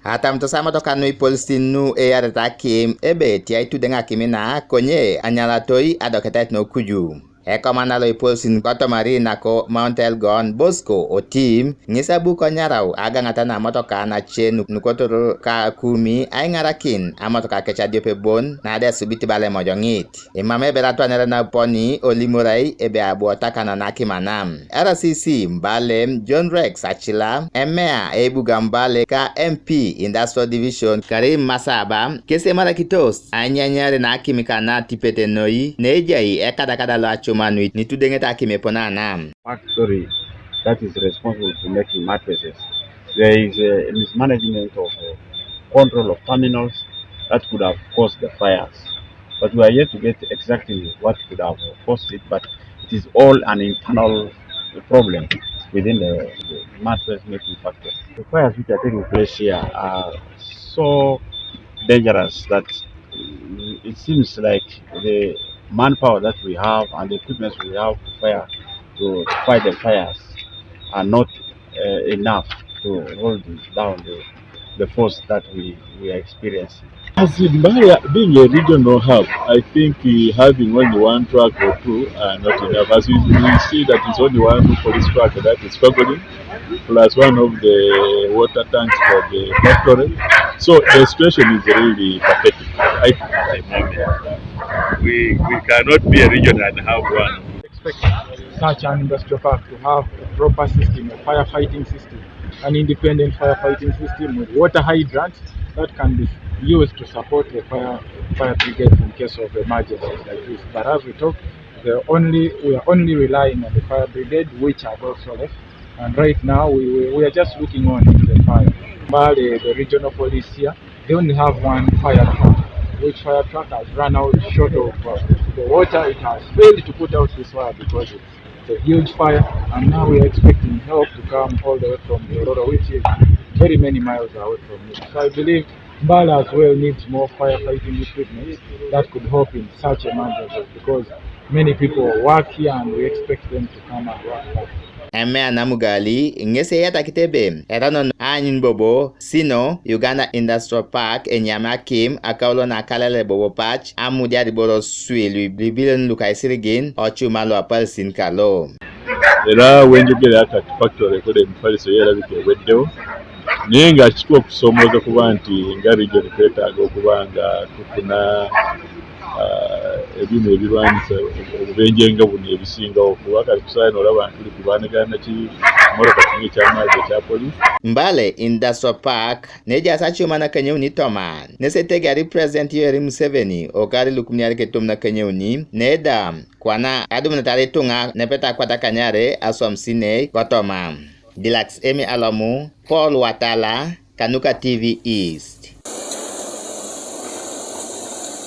Atam to sama to kanui Apalisin nu areta Akim ebe ti ai tu denga kimina konye anyala toi adoketet no kuju. Ekomana lo Apalisin koto mari nako Mount Elgon Bosco o team ngisa bu konyarau aga ngata na motoka na chenu nukoto ka Akumi ai ngarakin amotoka kecha diope bon na de subiti bale mojongit. Imame berato nere na poni olimurai ebe abu otaka na kimanam. RCC Mbale John Rex Achila emea ebuga Mbale ka MP Industrial Division Karim Masaba kese mara kitos anyanyare na Akimika na tipete noi nejai ekada lo Acuuma ni tudengeta Akim pona nam. Factory that is responsible for making mattresses. There is a mismanagement of control of terminals that could have caused the fires. But we are yet to get exactly what could have caused it, but it is all an internal problem within the mattress making factory. The fires which are taking place here are so dangerous that it seems like the manpower that we have and the equipment we have to fight the fires are not enough to hold down the force that we are experiencing. As Mbale being a regional hub, I think having only one truck or two are not enough. As we see that it's only one police truck that is struggling, plus one of the water tanks for the factory. So the situation is really pathetic. We cannot be a region and have one. Expect such an industrial park to have a proper system, a firefighting system, an independent firefighting system with water hydrants that can be used to support the fire brigade in case of emergencies like this. But as we talk, we are only relying on the fire brigade, which are also left. And right now, we are just looking on into the fire. Mbale, the regional police here, they only have one fire truck, which fire truck has run out short of the water. It has failed to put out this fire because it's a huge fire, and now we are expecting help to come all the way from the road, which is very many miles away from it. So I believe Mbale as well needs more firefighting equipment that could help in such emergencies, because many people work here and we expect them to come and work back. Emea namugali ngese yata kitebe erano anyin bobo sino Uganda Industrial Park enyama Akim akaulo na kalele bobo patch amudia di boro swilu bibilen lukai sirigin Acuuma lo Apalisin kalo. Era wenjogera aka factory kode mfaliso yera bike weddewo nenga chikuwa kusomoza kuba nti nga region kwetaaga okubanga tufuna ebintu ebirwanyisa obubenje nga buno ebisingawo kuba kali kusaana olaba tuli kubanagana ki moroka kingi ky'amazzi ekya police. Mbale Industrial Park neja Acuuma na Kenyuni toman nesetega represent Yoweri Museveni okari lukumnyari ketum na Kenyuni neda kwana adum na tare tunga nepeta kwata kanyare asomsine kotoma. Dilax Emi Alamu, Paul Watala, Kanuka TV East.